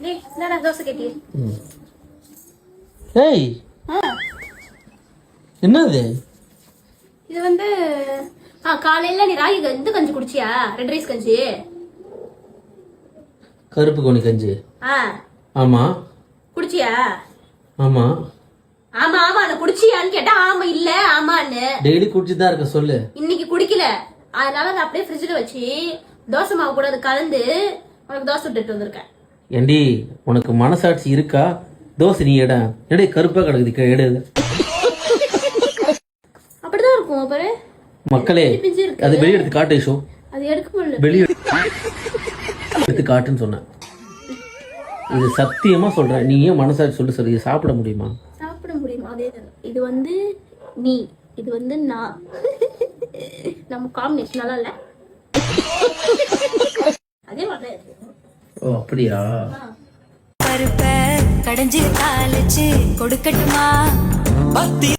டேய் என்னடா தோசை கேட்டி? ஏய் என்னது இது வந்து காலையில நீ ராகி கஞ்சி குடிச்சியா? ரெட் ரைஸ் கஞ்சி, கருப்பு கோணி கஞ்சி. ஆமா குடிச்சியா? ஆமா ஆமா ஆமா அத குடிச்சியான்னு கேட்டா ஆமா இல்ல ஆமான்னு. டெய்லி குடிச்சுதான் இருக்க சொல்லு. இன்னைக்கு குடிக்கல, அதனால அதை அப்படியே ஃப்ரிட்ஜ்ல வச்சு தோசை மாவு கூட அது கலந்து உனக்கு தோசை விட்டுட்டு வந்திருக்கேன். ஏண்டி உனக்கு மனசாட்சி இருக்கா? தோசை நீ எட எடை கருப்பா கிடக்குது எடு. அப்படிதான் இருக்கும் பாரு மக்களே. அது வெளியே எடுத்து காட்டு ஷோ. அது எடுக்க முடியல, வெளியே எடுத்து காட்டுன்னு சொன்னேன். இது சத்தியமா சொல்றேன். நீ ஏன் மனசாட்சி சொல்லு இது சாப்பிட முடியுமா? சாப்பிட முடியுமா? அதே தான். இது வந்து நீ, இது வந்து நான். நம்ம காம்பினேஷன் நல்லா இல்ல? அதே மாதிரி. ஓ அப்படியா? கடைஞ்சு காலச்சு கொடுக்கட்டுமா?